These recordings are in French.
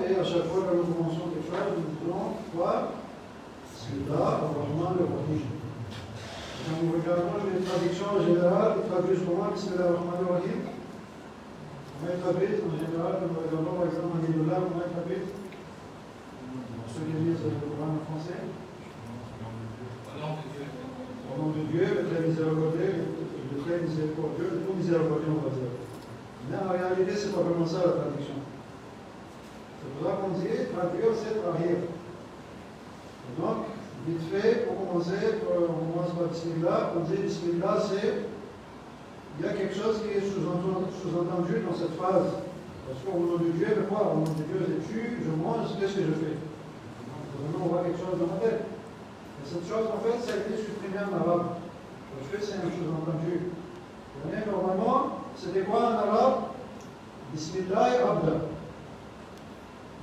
Et à chaque fois que nous commençons quelque chose, nous disons quoi? Bismillah ar-Rahman ar-Rahim. Quand nous regardons les traductions en général, ils traduisent comment Bismillah ar-Rahman ar-Rahim? Comment ils traduisent en général? Quand nous regardons par exemple en Guédoula, comment ils traduisent? Ceux qui lisent le Coran en français. Au nom de Dieu, le très miséricordieux, le tout miséricordieux, on va dire. Mais en réalité, ce n'est pas vraiment ça la traduction. C'est pour ça qu'on dit traduire, c'est trahir. Donc, vite fait, pour commencer, on commence par Bismillah. On dit Bismillah, c'est. Il y a quelque chose qui est sous-entendu dans cette phrase. Parce qu'au nom de Dieu, quoi? Au nom de Dieu, je tue, je mange, qu'est-ce que je fais? Vraiment, on voit quelque chose dans ma tête. Et cette chose, en fait, ça a été supprimé en arabe. Parce que c'est un sous-entendu. Normalement, c'était quoi en arabe? Bismillah et Abda.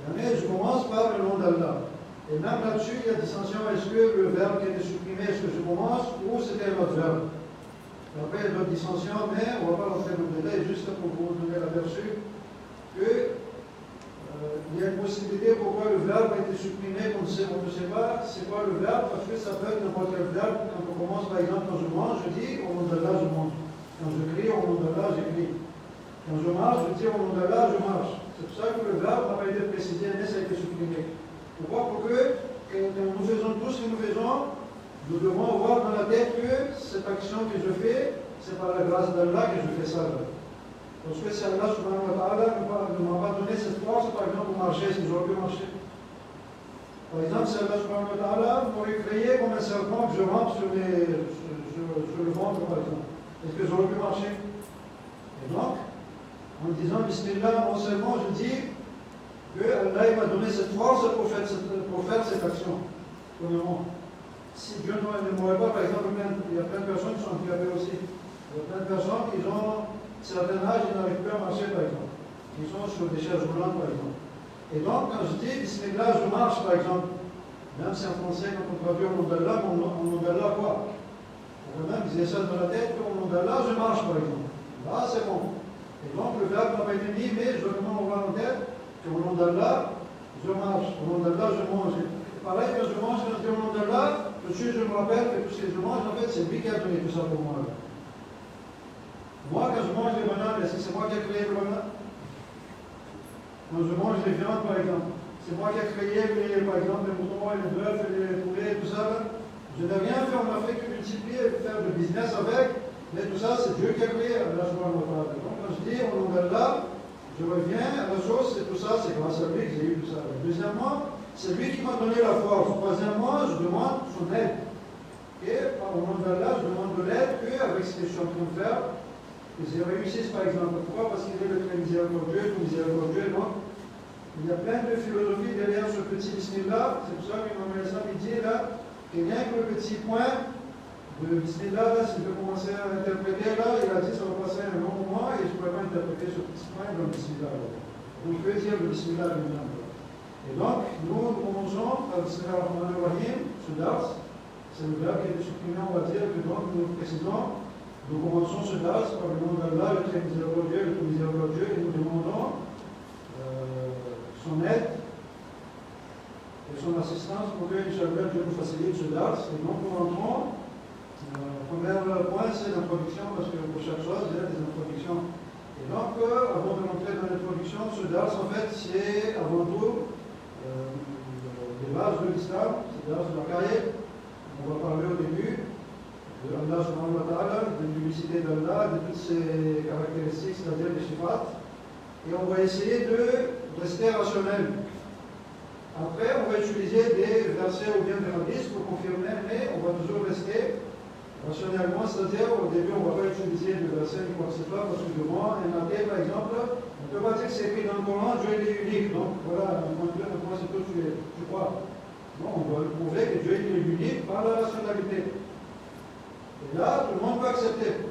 Je commence par le nom d'Allah. Et même là-dessus, il y a dissension. Est-ce que le verbe qui est supprimé, est-ce que je commence ou c'était un autre verbe? Et après, il y a d'autres dissensions, mais on ne va pas rentrer dans le détail, juste pour vous donner l'aperçu qu'il y a une possibilité pourquoi le verbe a été supprimé, on ne sait pas c'est quoi le verbe, parce que ça peut être n'importe quel verbe. Quand on commence, par exemple, quand je mange, je dis au nom d'Allah, je mange. Quand je crie, au nom d'Allah, j'écris. Quand je marche, je dis au nom d'Allah, je marche. C'est pour ça que le verbe n'a pas été précisé, mais ça a été supprimé. Pourquoi? Pour que quand nous faisons tout ce que nous faisons, nous devons avoir dans la tête que cette action que je fais, c'est par la grâce d'Allah que je fais ça. Parce que si Allah subhanahu wa ta'ala ne m'a pas donné cette force, par exemple, pour marcher, si j'aurais pu marcher. Par exemple, si Allah subhanahu wa ta'ala m'aurait créé comme un serpent que je rentre sur le ventre, par exemple, est-ce que j'aurais pu marcher? Et donc, en disant Bismillah, non seulement je dis que Allah m'a donné cette force pour faire cette action. Premièrement, si Dieu ne m'aurait pas, par exemple, il y a plein de personnes qui sont handicapées aussi. Il y a plein de personnes qui ont un certain âge et n'arrivent plus à marcher, par exemple. Ils sont sur des chaises roulantes, par exemple. Et donc, quand je dis Bismillah, je marche, par exemple, même si en français, quand on traduit au nom d'Allah, au nom d'Allah, quoi? On peut même dire ça dans la tête, au nom d'Allah, je marche, par exemple. Là, c'est bon. Et donc le verbe n'a pas été mis, mais je demande au voir en tête qu'au nom d'Allah, je marche. Au nom d'Allah, je mange. Et pareil, quand je mange, quand je dis au nom d'Allah, Monsieur, je me rappelle que tout ce que je mange, en fait, c'est lui qui a donné tout ça pour moi. Moi, quand je mange les bananes, est-ce que c'est moi qui ai créé le banane? Quand je mange les viandes, par exemple, c'est moi qui ai créé, par exemple, les moutons, les bœufs, les poulets, tout ça. Là. Je n'ai rien fait, on n'a fait que multiplier, faire du business avec, mais tout ça, c'est Dieu qui a créé. Là, je vois donc, quand je dis, on est là, je reviens à la chose, c'est tout ça, c'est grâce à lui que j'ai eu tout ça. Deuxièmement, c'est lui qui m'a donné la force. Troisièmement, je demande son aide. Et au nom de là, je demande de l'aide qu'avec ce que je suis en train de faire, que j'ai réussi, par exemple. Pourquoi? Parce qu'il est le très miséricordieux, tout miséricordieux, non? Il y a plein de philosophies derrière ce petit bismillah. C'est pour ça que Imam al-Islam dit là, que rien que le petit point de bismillah, là, si je vais commencer à interpréter là, il a dit ça va passer un long moment et je ne pourrais pas interpréter ce petit point dans le bismillah. Donc, je peux dire le bismillah lui-même. Et donc, nous commençons par Bismillah ar-Rahman ar-Rahim, ce dars. C'est le verbe qui est supprimé, on va dire, que donc nous précisons. Nous commençons ce dars par le nom d'Allah, le très miséricordieux, le tout miséricordieux, et nous demandons son aide et son assistance pour que, Inch'Allah, Dieu nous facilite ce dars. Et donc, nous rentrons. Premier point, c'est l'introduction, parce que pour chaque chose, il y a des introductions. Et donc, avant de rentrer dans l'introduction, ce dars, en fait, c'est avant tout les bases de l'islam, c'est les bases de la carrière. On va parler au début de Allah subhanahu wa ta'ala, de l'unicité d'Allah, de toutes ses caractéristiques, c'est-à-dire les shifat. Et on va essayer de rester rationnel. Après, on va utiliser des versets ou bien des hadiths pour confirmer, mais on va toujours rester rationnellement, c'est-à-dire au début, on ne va pas utiliser de versets ni quoi que ce soit, parce que devant un athée, par exemple, on ne peut pas dire que c'est écrit dans le Coran, Dieu est unique. Donc voilà, un point de vue, c'est tout, tu crois. Non, on doit prouver que Dieu est unique par la rationalité. Et là, tout le monde peut accepter.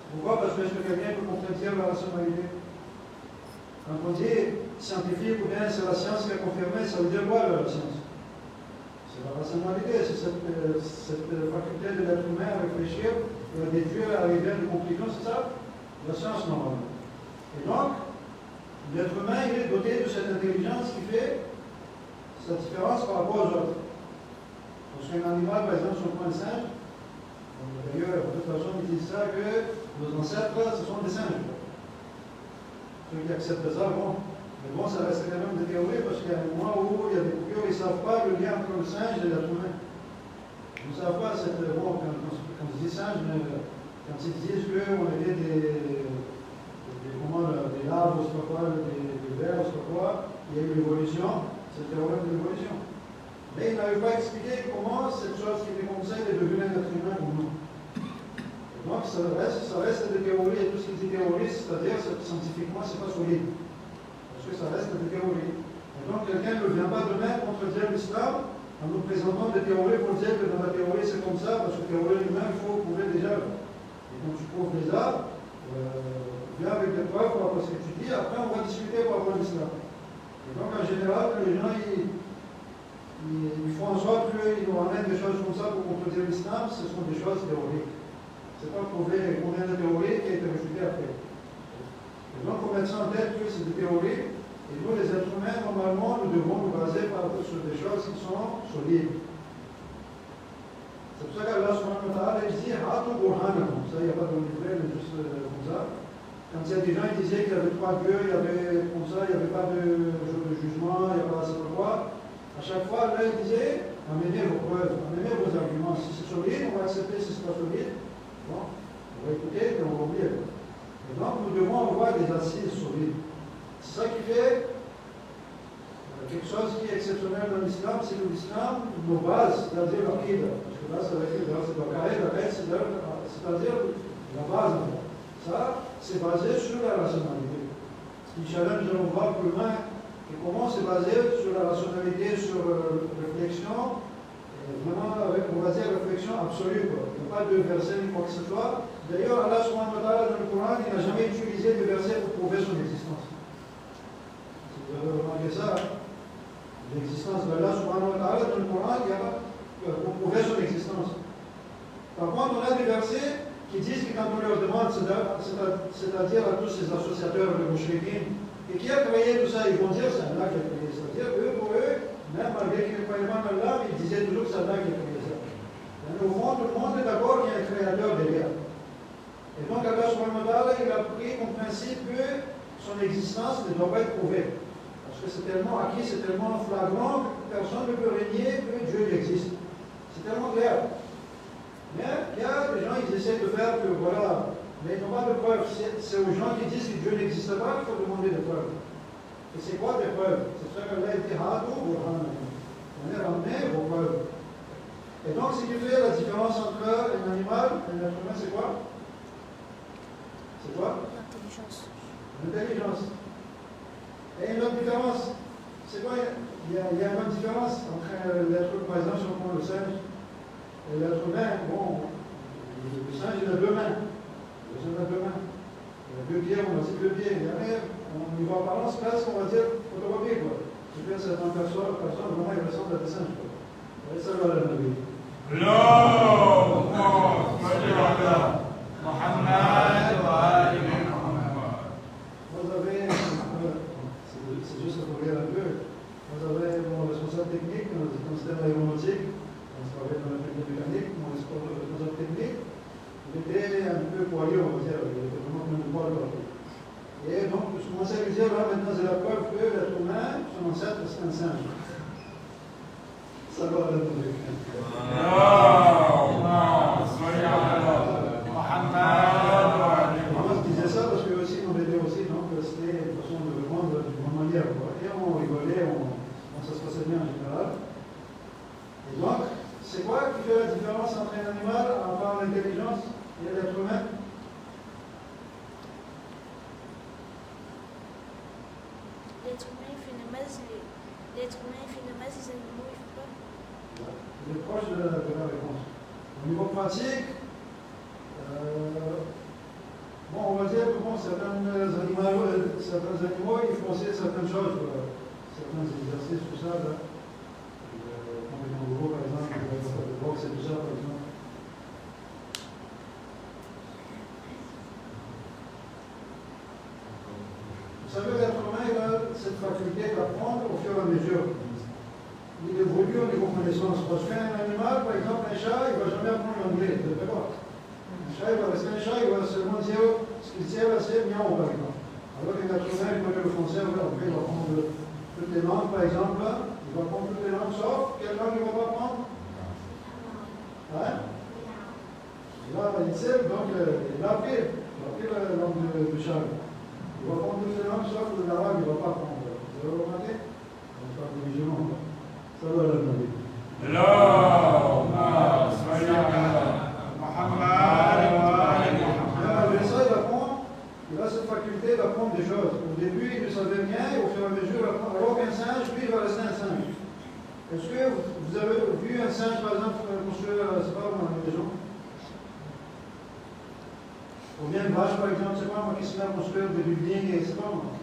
Pourquoi? Parce que est-ce que quelqu'un peut contredire la rationalité? Quand on dit scientifique ou bien c'est la science qui a confirmé, ça veut dire quoi la science? C'est la rationalité, c'est cette faculté de l'être humain à réfléchir et à déduire, à arriver à des conclusions, c'est ça? La science normalement. Et donc, l'être humain il est doté de cette intelligence qui fait sa différence par rapport aux autres. Parce qu'un animal, par exemple, si on prend un singe, d'ailleurs, de toute façon, ils disent ça que nos ancêtres, ce sont des singes. Ceux qui acceptent ça, bon. Mais bon, ça reste quand même des théories parce qu'il y a un moment où il y a des coupures, ils ne savent pas le lien entre le singe et l'être humain. Ils ne savent pas, bon, quand je dis singe, quand ils disent qu'on avait des larves, des vers, il y a eu l'évolution, c'est le théorème de l'évolution. Mais ils n'arrivent pas à expliquer comment cette chose qui était comme ça est devenue un être humain ou non. Donc ça reste des théories, et tout ce qui est théorie, c'est-à-dire scientifiquement, ce n'est pas solide. Parce que ça reste des théories. Et donc quelqu'un ne vient pas demain contredire l'islam en nous présentant des théories pour dire que dans la théorie c'est comme ça, parce que la théorie lui-même, il faut prouver déjà. Et quand tu prouves déjà, viens avec des preuves par rapport à ce que tu dis, après on va discuter par rapport à l'islam. Et donc en général, les gens ils font en sorte qu'ils nous ramènent des choses comme ça pour contredire l'islam, ce sont des choses théoriques. Ce n'est pas prouver combien de théories qui a été réfutées après. Et donc, on met ça en tête que c'est des théories, et nous, les êtres humains, normalement, nous devons nous baser sur des choses qui sont solides. C'est pour ça qu'Allah subhanahu wa ta'ala dit Hatu burhanakum. Ça, il n'y a pas de livret, mais juste comme ça. Quand il y a des gens qui disaient qu'il y avait trois dieux, il y avait comme ça, il n'y avait pas de jour de jugement, il n'y avait pas de quoi. À chaque fois, Allah disait amenez vos preuves, amenez vos arguments. Si c'est solide, on va accepter. Si ce n'est pas solide, bon, on va écouter et on va oublier. Et donc, nous devons avoir des assises solides. C'est ça qui fait quelque chose qui est exceptionnel dans l'islam, c'est que l'islam, nos bases, c'est-à-dire l'aqida, parce que là, c'est la carrière, c'est-à-dire la base. Ça, c'est basé sur la rationalité. Inch'Allah, nous allons voir plus loin et comment c'est basé sur la rationalité, sur réflexion, vraiment, on va dire réflexion absolue. Quoi. Il n'y a pas de verset ni quoi que ce soit. D'ailleurs, Allah subhanahu wa ta'ala dans le Coran, il n'a jamais utilisé de verset pour prouver son existence. Si vous avez remarqué ça, l'existence d'Allah subhanahu wa ta'ala dans le Coran, il n'y a pas pour prouver son existence. Par contre, on a des versets qui disent que quand on leur demande, c'est-à-dire à tous ces associateurs de mouchriquins, et qui a créé tout ça, ils vont dire c'est Allah qui a créé. C'est-à-dire eux, pour eux, même malgré qu'ils ne croyaient pas en Allah, ils disaient toujours que c'est Allah qui a créé ça. Au fond, tout le monde est d'accord qu'il y a un créateur derrière. Et donc, Allah subhanahu wa ta'ala, il a pris comme principe que son existence ne doit pas être prouvée. Parce que c'est tellement acquis, c'est tellement flagrant que personne ne peut régner que Dieu existe. C'est tellement clair. Mais il y a des gens, ils essaient de faire que, voilà, mais ils n'ont pas de preuves. C'est aux gens qui disent que Dieu n'existe pas qu'il faut demander des preuves. Et c'est quoi des preuves? C'est ça qu'Allah dit, on est ramené vos preuves. Et donc, ce qui fait la différence entre un animal et un être humain, c'est quoi? C'est quoi? L'intelligence. L'intelligence. Et une autre différence, c'est quoi? Il y a une autre différence entre l'être humain, par exemple, si on prend le singe et l'être humain. Bon, le singe, il a deux mains. Le singe a deux mains. Il a deux pieds, on a aussi deux pieds. Au niveau apparence, presque, on va dire, photographique, quoi. Tu fais certaines personnes, vraiment, ils ressemblent à des singes, quoi. Et ça va la vie. Vous avez, c'est juste pour rire un peu, vous avez mon responsable technique, dans le système aéronautique, on travaille dans la technique mécanique, mon responsable technique, il était un peu poilu, on va dire, il était vraiment plein de poils partout. Et donc, je commençais à lui dire, là, maintenant, c'est la preuve que l'être humain, son ancêtre, c'est un singe. Ça va, là, je disais ça parce que aussi, on aidait aussi, donc c'était une façon de le vendre d'une bonne manière, quoi. Et on rigolait, ça se passait bien en général. Et donc, c'est quoi qui fait la différence entre un animal, à part l'intelligence, et l'être humain? L'être humain fait une masse, les animaux ils font pas. Il est proche de la réponse. Au niveau pratique, bon, on va dire que bon, certains animaux, ils font aussi certaines choses, certains exercices, tout ça, là. Comme les kangourous, par exemple, le boxe et tout ça, par exemple. Vous savez, l'être humain, il a cette faculté d'apprendre au fur et à mesure. Il évolue au niveau connaissance. Parce qu'un animal, par exemple, un chat, il ne va jamais apprendre l'anglais, vous ne pas. Un chat, il va rester un chat, il va seulement dire ce qu'il sait, c'est miaou, par exemple. Alors qu'un être humain, il va le français, après, il va apprendre toutes les langues, par exemple, il va apprendre toutes les langues, sauf quelle langue il ne va pas apprendre? Hein? Il sait, donc il a appris la langue du chat. Il va apprendre toutes les langues, sauf l'arabe, il ne va pas apprendre. Vous avez remarqué? On parle de musulmans. Ça va la Nabi. Malgré ça, il a cette faculté d'apprendre des choses. Au début, il ne savait rien, et au fur et à mesure, il apprend. Alors qu'un singe, lui, il va rester un singe. Est-ce que vous avez vu un singe, par exemple, construire, c'est pas moi, une maison? Ou bien une vache, par exemple, c'est pas moi qui se met à construire des buildings, et c'est pas moi.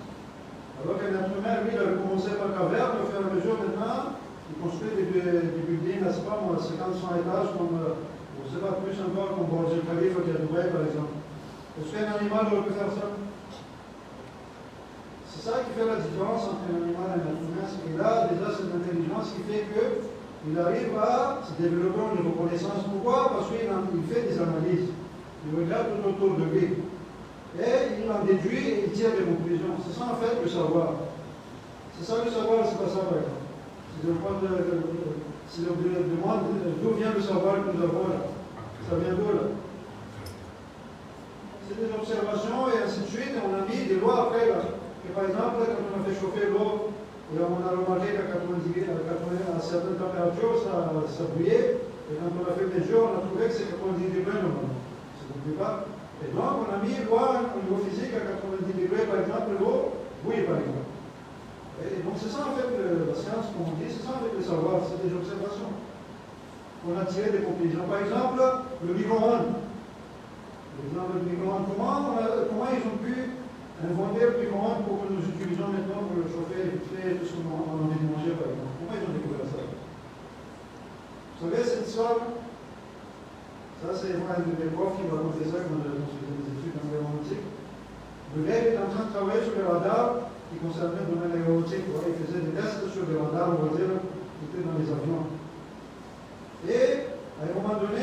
Alors qu'un être humain, lui, il a commencé par caverne, au fur et à mesure, maintenant, il construit des buildings, c'est pas moi, 50-100 étages, comme, je ne sais pas, plus encore, comme Burj Khalifa qui est à Dubaï, par exemple. Est-ce qu'un animal aurait pu faire ça? C'est ça qui fait la différence entre un animal et un être humain, c'est qu'il a déjà cette intelligence qui fait qu'il arrive à se développer au niveau connaissance. Pourquoi? Parce qu'il fait des analyses. Il regarde tout autour de lui. Et il en déduit et il tire des conclusions. C'est ça en fait le savoir. C'est ça le savoir, c'est pas ça par exemple. Si on demande d'où vient le savoir que nous avons là, ça vient d'où là? C'est des observations et ainsi de suite, et on a mis des lois après là. Et par exemple, quand on a fait chauffer l'eau, et on a remarqué qu'à 90 à certaines températures, ça bouillait, et quand on a fait mesure, on a trouvé que c'est 90 degrés normalement. Ça ne bouille pas. Et donc, on a mis une loi au niveau physique à 90 degrés, par exemple, l'eau bouille par exemple. Et donc, c'est ça en fait la science, comme on dit, c'est ça en fait le savoir, c'est des observations. On a tiré des conclusions. Par exemple, le micro-ondes. Comment ils ont pu inventer le micro-ondes pour que nous utilisions maintenant pour le chauffer et faire tout ce qu'on a envie de manger, par exemple? Comment ils ont découvert ça? Vous savez cette histoire? Ça, c'est moi, un de mes profs qui m'a raconté ça quand je faisais des études en aéronautique. Le gars est en train de travailler sur les radars qui concernaient le domaine aéronautique. Il faisait des tests sur les radars, on va dire, qui étaient dans les avions. Et à un moment donné,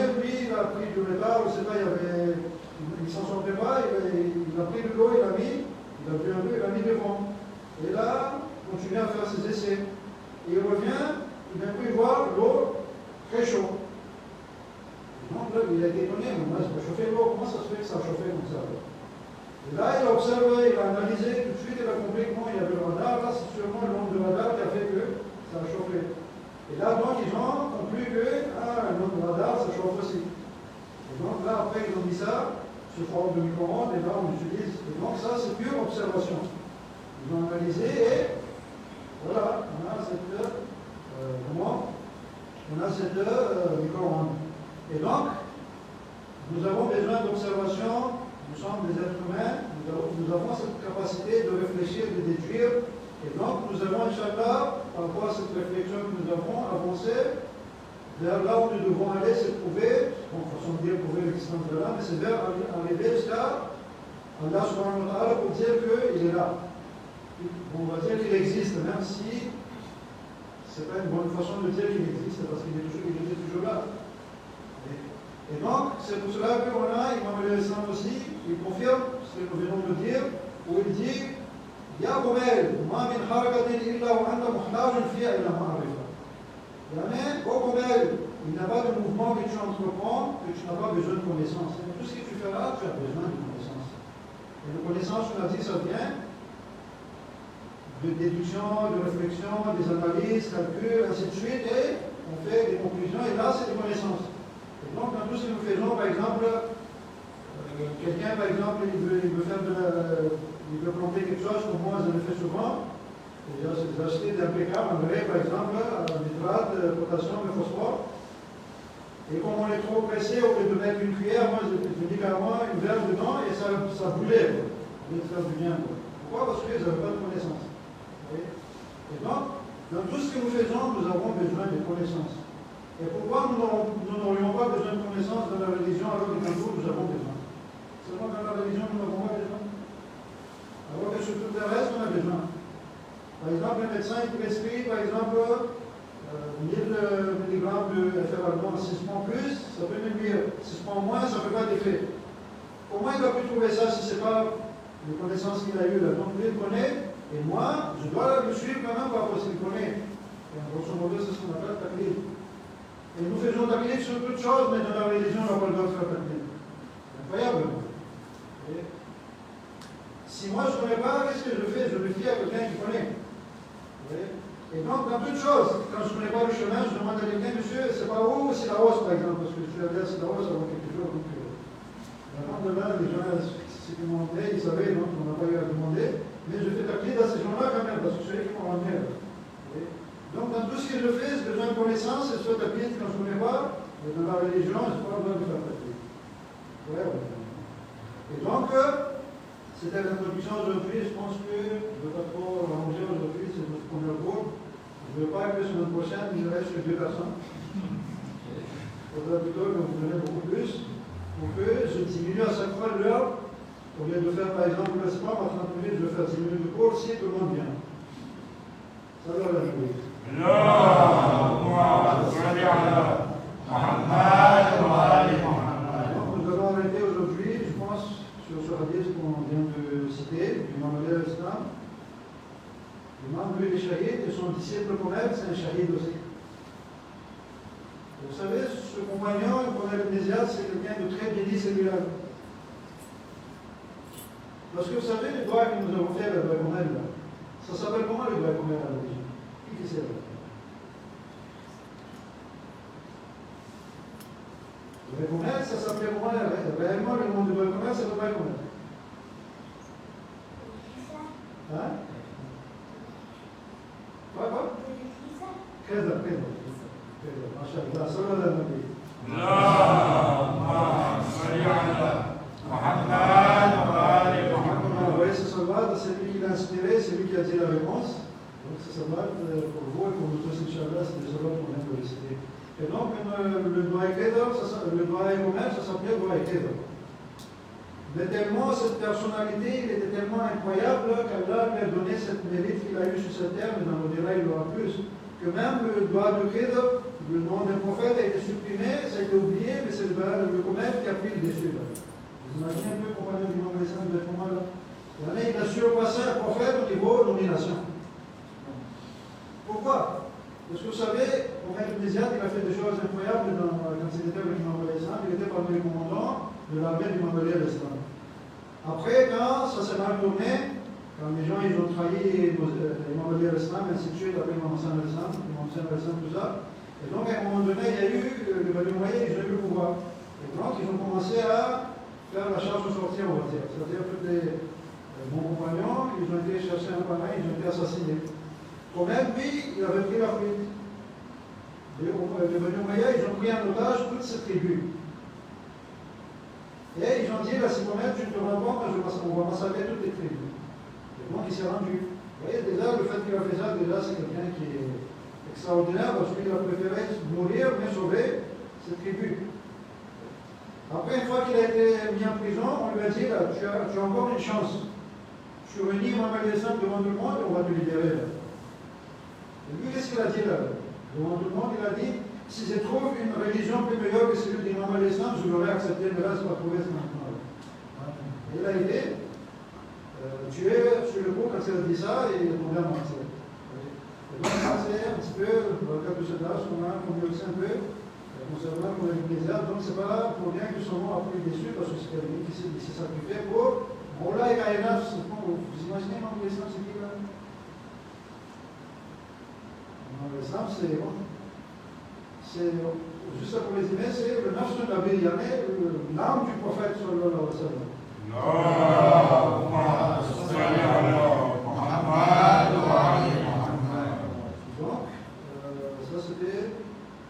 a pris du métal, je ne sais pas, il s'en sortait pas, il a pris de l'eau, il a pris un peu, il a mis devant. Et là, il continue à faire ses essais. Et il revient, et d'un coup, il voit l'eau très chaude. Donc là, il a été étonné, mais moi, c'est pas chauffé l'eau, comment ça se fait que ça a chauffé comme ça? Et là, il a observé, il a analysé, tout de suite, il a compris comment il y avait le radar, là, c'est sûrement le nombre de radars qui a fait que ça a chauffé. Et là, donc, ils ont conclu que, le nombre de radars, ça chauffe aussi. Et donc là, après, ils ont mis ça sur forme de micro-ondes, et là, on utilise. Et donc, ça, c'est pure observation. Ils ont analysé, et voilà, on a cette micro-ondes. Et donc, nous avons besoin d'observation, nous sommes des êtres humains, nous avons cette capacité de réfléchir, de déduire, et donc nous allons, Inch'Allah, par rapport à cette réflexion que nous avons, avancer vers là où nous devons aller, c'est prouver, bon, façon de dire prouver l'existence de l'âme, mais c'est vers arriver jusqu'à Allah subhanahu wa ta'ala pour dire qu'il est là. On va dire qu'il existe, même si ce n'est pas une bonne façon de dire qu'il existe, parce qu'il est toujours là. Et donc, c'est pour cela qu'on a Imam al-Islam aussi, il confirme ce que nous venons de dire, où il dit Ya Goumel, ma min harakatin illa wa anta muhtajun fiha ila ma'arifa. Yani, ô Goumel, il n'y a pas de mouvement que tu entreprends que tu n'as pas besoin de connaissance. Et tout ce que tu fais là, tu as besoin de connaissance. Et la connaissance, on a dit, ça vient de déduction, de réflexion, des analyses, calculs, ainsi de suite, et on fait des conclusions, et là, c'est des connaissances. Donc, dans tout ce que nous faisons, par exemple, quelqu'un, par exemple, il veut planter quelque chose, comme moi, je le fais souvent. J'ai acheté des NPK, engrais, par exemple, nitrate, potassium, le phosphore. Et comme on est trop pressé, au lieu de mettre une cuillère, moi, je dis carrément une verre dedans, et ça boulait, au lieu de faire du bien. Pourquoi? Parce que vous n'avez pas de connaissances. Et donc, dans tout ce que nous faisons, nous avons besoin de connaissances. Et pourquoi nous n'aurions pas besoin de connaissances dans la religion alors que dans tout nous avons besoin? Seulement dans la religion nous n'avons pas besoin. Alors que sur tout le reste on a besoin. Par exemple, un médecin il prescrit par exemple 1000 mg de FR-alban 6 points plus, ça peut même mieux. 6 points moins, ça ne fait pas d'effet. Comment il a pu trouver ça si ce n'est pas les connaissances qu'il a eues là? Donc lui il connaît, et moi je dois le suivre quand même par rapport à ce qu'il connaît. Et en grosso modo, c'est ce qu'on appelle taqlid. Et nous faisons taqlid sur toutes choses, mais dans la religion, on n'a pas le droit de faire taqlid. C'est incroyable. Et si moi je ne connais pas, qu'est-ce que je fais? Je le fie à quelqu'un qui connaît. Et donc, dans toutes choses, quand je ne connais pas le chemin, je demande à quelqu'un, monsieur, c'est par où? C'est la hausse, par exemple, parce que je suis allé à la hausse avant quelques jours. Donc, avant de là, les gens, ceux qui m'ont emmené, ils savaient, donc on n'a pas eu à demander. Mais je fais taqlid à ces gens-là quand même, parce que c'est eux qui m'ont emmené. Donc, dans tout ce que je fais, j'ai besoin de connaissances, et soit taqlid quand je ne connais pas, et dans la religion, je n'ai pas besoin de faire taqlid. Et donc, c'était l'introduction aujourd'hui. Je pense que je ne vais pas trop ranger aujourd'hui, c'est notre premier cours. Je ne veux pas que la semaine prochaine, il reste que 2 personnes. Il faudra plutôt que vous venez beaucoup plus, pour que je diminue à chaque fois l'heure. Au lieu de faire, par exemple, je ne sais pas, en 30 minutes, je vais faire 10 minutes de cours, si tout le monde vient. Ça va la journée. Donc, nous allons arrêter aujourd'hui, je pense, sur ce hadith qu'on vient de citer, du Imam al-Islam. L'imam, lui, il est shahid, et son disciple Qunayb, c'est un shahid aussi. Vous savez, ce compagnon, Qunayb ibn Ziyad, c'est quelqu'un de très béni, celui-là. Parce que vous savez, les doigts que nous avons fait, le doigt Qunayb, ça s'appelle comment le doigt Qunayb à l'origine? Qui sait là? Le doigt Qunayb, ça s'appelait comment là? Réellement, le nom du doigt Qunayb, c'est le doigt Qunayb. Hein? Quoi? كذا ما شاء الله صلى على النبي اللهم صل على محمد وآل محمد. Vous voyez ce salat, c'est lui qui l'a inspiré, c'est lui qui a dit la réponse. Donc ce salat, pour vous et pour nous tous, Inch'Allah, c'est le salat qu'on vient de réciter. Et donc le doigt Kedar, le doigt Omer, ça s'appelait doigt Kedar. Mais tellement cette personnalité, il était tellement incroyable qu'Allah lui a donné cette mérite qu'il a eu sur cette terre, mais dans le dira il aura plus, que même le doigt de Khidr, le nom des prophètes a été supprimé, ça a été oublié, mais c'est le commerce qui a pris le dessus. Là. Vous imaginez un peu comment l'imam al-Islam doit être comment là? Il y en a, il a surpassé un prophète au niveau nomination. Pourquoi? Parce que vous savez, Omer ibn Ziyad, il a fait des choses incroyables quand il était avec l'imam al-Islam, il était parmi les commandants de l'armée du l'imam al-Islam. Après, quand ça s'est mal tourné, quand les gens ils ont trahi l'imam al-Islam, ainsi de suite, après l'imam al-Islam, tout ça, et donc à un moment donné, il y a eu le Banu Umayya, ils ont eu le pouvoir. Et donc ils ont commencé à faire la charge de sortir, on va dire. C'est-à-dire que les bons compagnons, ils ont été chercher un pareil, ils ont été assassinés. Quand même, lui, il avait pris la fuite. Les Banu Umayya, ils ont pris en otage toute cette tribu. Et ils ont dit, là, si toi-même tu te rends compte, on va massacrer toutes les tribus. Et donc il s'est rendu. Vous voyez, déjà, le fait qu'il a fait ça, déjà, c'est quelqu'un qui est extraordinaire, parce qu'il a préféré mourir, mais sauver cette tribu. Après, une fois qu'il a été mis en prison, on lui a dit, là, tu as encore une chance. Je suis venu, Imam al-Islam devant tout le monde, et on va te libérer. Là. Et lui, qu'est-ce qu'il a dit là? Devant tout le monde, il a dit, si je trouve une religion plus meilleure que celle d'Imam al-Islam, je l'aurais accepté, mais là, je ne pas trouvé ce maintenant. Et il a été tué sur le coup quand il a dit ça, et il est tombé en martyr. Et donc, ça, c'est un petit peu, dans le cadre de ce âge, qu'on a aussi un peu, concernant pour les plaisirs. Donc, c'est pas pour rien que son nom a pris dessus, parce que c'est quelqu'un qui s'est sacrifié pour. Bon, là, et Kaïnaf, vous imaginez, Imam al-Islam, c'est qui là? L'islam, c'est juste pour résumer, c'est le nafs de Nabi, l'âme du prophète sallallahu alayhi wa sallam. Donc, ça c'était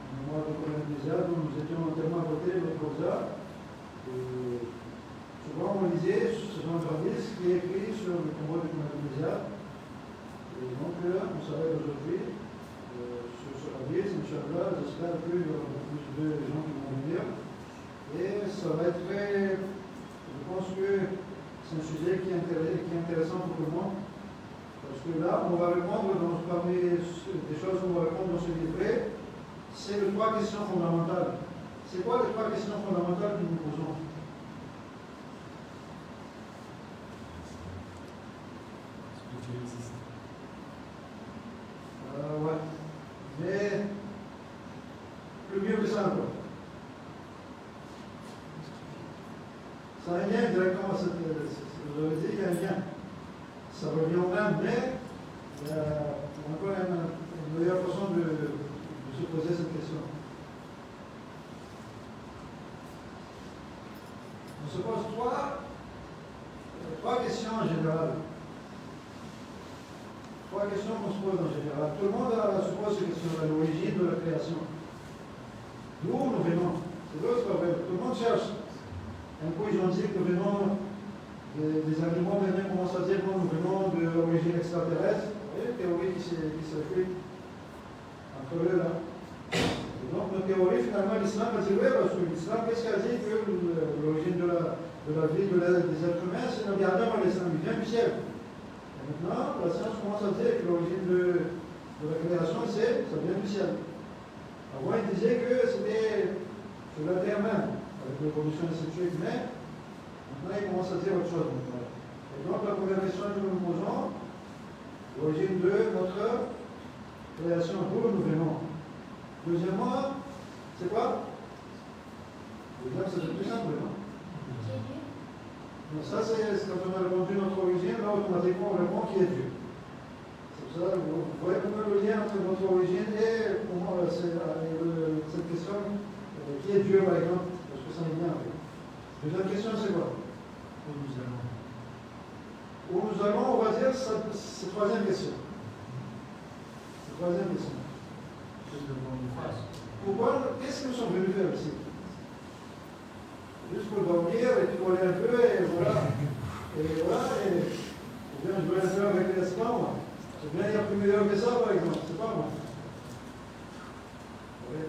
en mémoire de Colin Bizarre, où nous étions tellement à côté de Rosa. Souvent on lisait ce genre de hadith qui est écrit sur le tombeau de Colin Bizarre. Et donc, on s'arrête aujourd'hui. Inch'Allah, j'espère qu'il y aura plus de gens qui vont venir. Et ça va être très. Je pense que c'est un sujet qui est intéressant pour tout le monde. Parce que là, on va répondre, parmi des choses qu'on va répondre dans ce livret, c'est les 3 questions fondamentales. C'est quoi les 3 questions fondamentales que nous posons? Ouais. Mais plus mieux que ça encore. Ça a un lien directement à cette. Vous avez dit, il y a un lien. Ça revient au même, mais il y a encore une meilleure façon de se poser cette question. On se pose 3 questions en général. 3 questions qu'on se pose en général. Tout le monde se pose ces questions-là, l'origine de la création. D'où nous venons? C'est d'autres problèmes. Tout le monde cherche. Un coup, ils ont dit que nous venons des animaux, maintenant commencent à dire que nous venons de l'origine extraterrestre. Vous voyez, une théorie qui s'effectue entre eux là. Et donc, notre théorie, finalement, l'islam a dit oui, parce que l'islam, qu'est-ce qu'il a dit que l'origine de la vie des êtres humains, c'est le Adam al-Islam, il vient du ciel. Maintenant, la science commence à dire que l'origine de la création, ça vient du ciel. Avant, il disait que c'était sur la terre même, avec l'évolution de cette chose humaine. Maintenant, il commence à dire autre chose. Et donc, la première question que nous nous posons, l'origine de notre création, d'où nous venons. Deuxièmement, c'est quoi? Deuxième, c'est le plus simple, non? Donc ça, c'est quand on a répondu notre origine, là, automatiquement, on répond qui est Dieu. C'est pour ça, vous voyez comment le lien entre notre origine et comment cette question, qui est Dieu, par exemple, parce que ça est bien avec. Deuxième question, c'est quoi? Où nous allons? Où nous allons, on va dire, c'est troisième question. C'est troisième question. Pourquoi? Qu'est-ce que nous sommes venus faire ici? Juste pour dormir et picoler un peu, et voilà. Et voilà, ou bien jouer un peu avec les esclaves. C'est bien, il y a plus meilleur que ça, par exemple, c'est pas moi. Oui.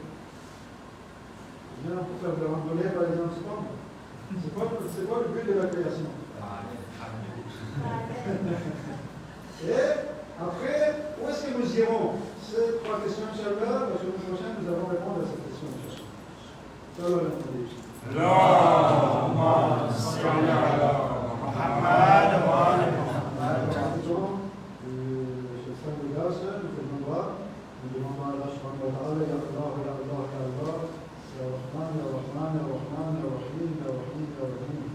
C'est bien pour faire de la randonnée, par exemple, c'est pas moi. C'est quoi le but de la création? Et après, où est-ce que nous irons? ces trois questions, Inch'Allah, la semaine prochaine, nous allons répondre à cette question, Inch'Allah. Salam alaikum. Allahumma salli ala Muhammad wa ala Muhammad. Nous demandons à Allah subhanahu wa ta'ala, Ya Allah, Ya Allah, Ya Allah, Ya Rahman, Ya Rahman, Ya Rahman, Ya Rahim, Ya Rahim, Ya Rahim.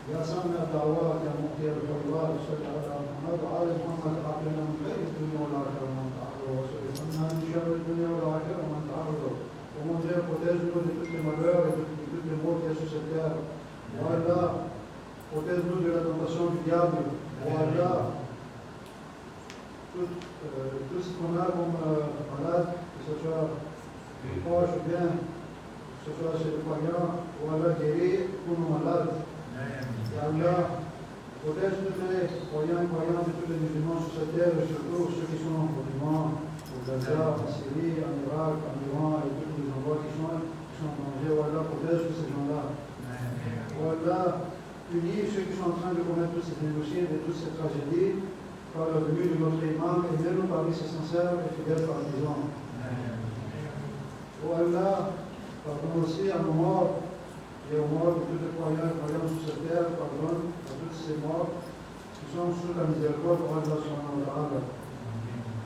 يا سامع الدعوات يا مقيم الحوار صل على محمد وعلى محمد اعطنا من خير الدنيا والاخره ومن تعرض وصلنا من شر الدنيا والاخره ومن تعرض ومن غير protège-nous de toutes les malheurs et de toutes les maux qu'il y a sur cette terre. Voilà, protège-nous de la tentation du diable. Voilà, tout ce qu'on a comme malade, que ce soit proche ou bien, que ce soit chez les croyants, voilà, guérir tous nos malades. Ya Allah, protège tous les croyants et croyantes de tous les musulmans sur cette terre, et surtout ceux qui sont au Liban, au Gaza, en Syrie, en Irak, en Iran, et tous les endroits qui sont en danger. Ya Allah, protège tous ces gens-là. Ya Allah, unis ceux qui sont en train de commettre tous ces génocides et toutes ces tragédies par la venue de notre imam et mets-nous parmi ses sincères et fidèles partisans. Ya Allah, pardonne aussi à nos morts et aux morts de tous les croyants et croyantes sur cette terre, pardonne à toutes ces morts qui sont sous la miséricorde de Allah subhanahu wa ta'ala.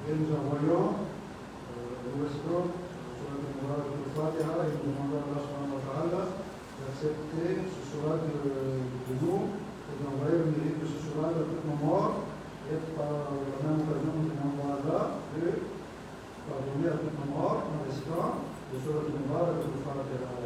Et nous envoyons, nous restons sur le Fatiha et nous demandons à Allah subhanahu wa ta'ala d'accepter ce surat de nous et d'envoyer le mérite de ce surat à tous nos morts et par la même occasion nous demandons à Allah de pardonner à tous nos morts en restant le surat de Mubarak et le Fatiha.